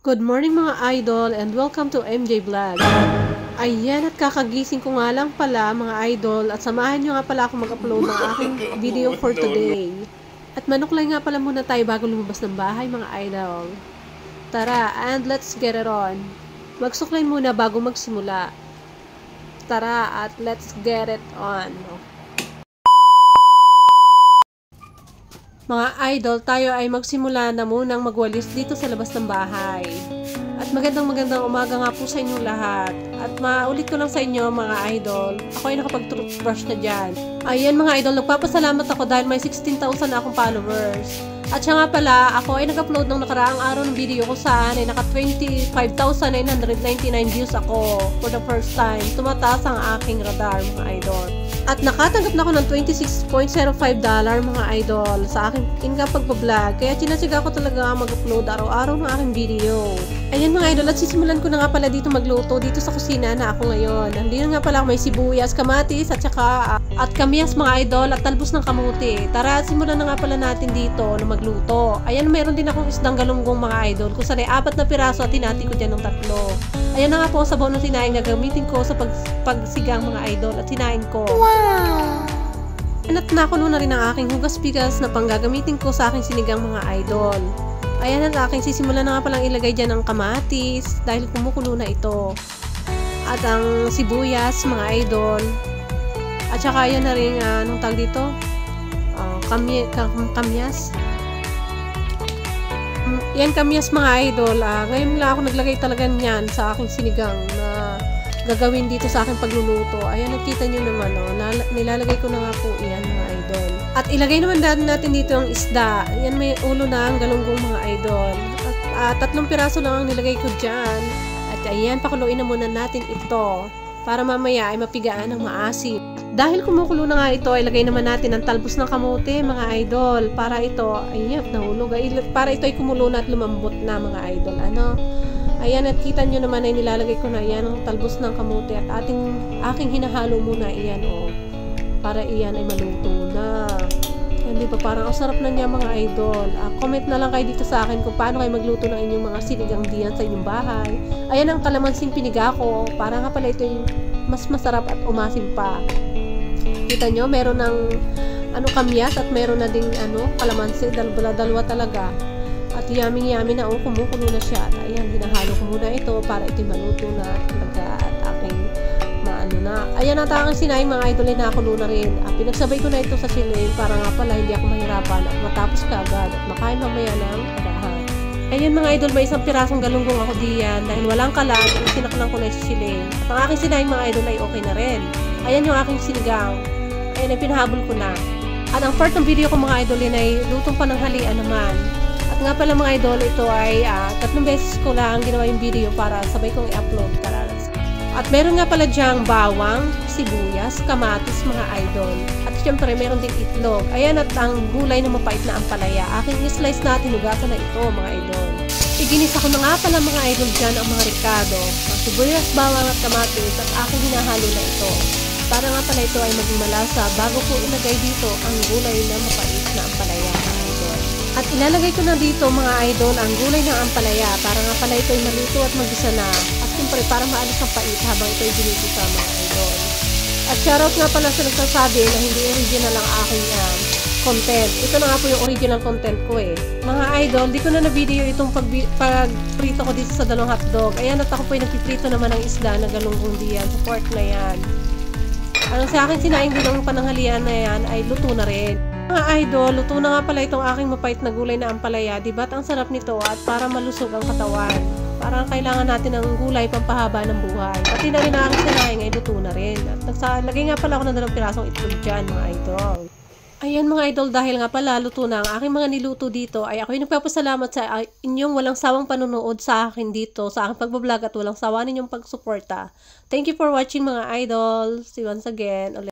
Good morning mga idol and welcome to MJ Vlog. Ayan at kakagising ko nga lang pala mga idol at samahan nyo nga pala ako mag-upload ng aking video for today. At manuklay nga pala muna tayo bago lumabas ng bahay mga idol. Tara and let's get it on. Magsuklay muna bago magsimula. Tara at let's get it on. Mga idol, tayo ay magsimula na munang magwalis dito sa labas ng bahay. At magandang umaga nga po sa inyong lahat. At maulit ko lang sa inyo mga idol, ako ay nakapag-toothbrush na dyan. Ayan mga idol, nagpapasalamat ako dahil may 16,000 na akong followers. At siya nga pala, ako ay nag-upload ng nakaraang araw ng video ko saan ay naka 25,999 views ako for the first time. Tumataas ang aking radar mga idol. At nakatanggap na ako ng $26.05 mga idol sa aking income pagpa-vlog. Kaya sinasiga ko talaga mag-upload araw-araw ng aking video. Ayan mga idol, at sisimulan ko na nga pala dito magluto dito sa kusina na ako ngayon. Nandito nga pala may sibuyas, kamatis at saka at kamyas mga idol at talbos ng kamuti. Tara, simulan na nga pala natin dito na magluto. Ayan, meron din akong isdang galunggong mga idol. Kung saan ay 4 na piraso at hinati ko dyan ng 3. Ayan na nga po sa bonus sinaing na gamitin ko sa pagsigang mga idol at sinain ko. Wow! At nakulo na rin ang aking hugas-bigas na panggagamitin ko sa aking sinigang mga idol. Ayan at aking sisimula na nga palang ilagay dyan ng kamatis dahil kumukulo na ito. At ang sibuyas mga idol. At saka ayan na rin, anong tag dito? Kamyas. Yan kamyas mga idol. Ngayon lang ako naglagay talaga niyan sa aking sinigang na gagawin dito sa aking pagluluto. Ayan, nakita nyo naman, nilalagay ko na nga po yan mga idol. At ilagay naman natin dito ang isda. Ayan, may ulo na ang galunggong mga idol. At 3 piraso lang ang nilagay ko dyan. At ayan, pakuluin na muna natin ito para mamaya ay mapigaan ng maasim. Dahil kumukulo na nga ito, ilagay naman natin ang talbos ng kamote mga idol. Para ito, ayan, nahulog. Para ito ay kumulo na at lumambot na mga idol. Ayan, at kita nyo naman ay nilalagay ko na yan ang talbos ng kamote at aking hinahalo muna iyan para iyan ay maluto na. Yan, di ba? Parang ang sarap na niya mga idol. Comment na lang kayo dito sa akin kung paano kayo magluto ng inyong mga sinigang diyan sa inyong bahay. Ayan ang kalamansing piniga ko. Para nga pala ito yung mas masarap at umasim pa. Kita nyo, meron ng kamyas at meron na ding kalamansi. Dalawa talaga. At yummy na kumukulo na siya. At ayan, hinahalo ko muna ito para ito'y maluto na talaga at aking maano na. Ayan, at aking sinaing mga idol ay nakulo na rin. Pinagsabay ko na ito sa siling para nga pala hindi ako mahirapan at matapos kagad at makain mamaya ng agahan. Ayan mga idol, may 1 pirasong galunggong ako diyan dahil walang kalan, sinaklang ko na yung siling. At ang aking sinaing mga idol ay okay na rin. Ayan yung aking sinigang. Ayan ay pinahabol ko na. At ang part ng video ko mga idol ay lutong pananghalian naman. At nga pala mga idol, ito ay 3 beses ko lang ginawa yung video para sabay kong i-upload. At meron nga pala dyang bawang, sibuyas, kamatis mga idol. At syempre meron din itlog. Ayan, at ang gulay na mapait na ampalaya. Aking slice na tinugasan na ito mga idol. Iginisa ko na nga pala mga idol dyan ang mga ricado, ang sibuyas, bawang at kamatis at aking hinahalo na ito. Para nga pala ito ay maging malasa bago ko ilagay dito ang gulay na mapait na ampalaya mga idol. At ilalagay ko na dito mga idol ang gulay ng ampalaya para nga pala ito ay maluto at magisa na. At siyempre para maalis ang pait habang ito ay binibisa mga idol. At shoutout nga pala sa nagsasabi na hindi original ang aking content. Ito na nga po yung original content ko Mga idol, di ko na na-video itong pagprito ko dito sa 2 hotdog. Ayan, at ako po ay nagpiprito naman ng isda na galunggong diyan sa pork na yan. Sa akin sinaing din ang pananghalian na yan ay luto na rin. Mga idol, luto na nga pala itong aking mapait na gulay na ampalaya. Diba't ang sarap nito at para malusog ang katawan. Parang kailangan natin ng gulay pampahaba ng buhay. Pati na rin ang aking sinaing ay luto na rin. At naglagay nga pala ako ng 2 pirasong itlog dyan mga idol. Ayan mga idol, dahil nga pala luto na ang aking mga niluto dito ay ako'y nagpapasalamat sa inyong walang sawang panunood sa akin dito sa aking pagbablog at walang sawa ninyong pagsuporta. Thank you for watching mga idol. See you once again.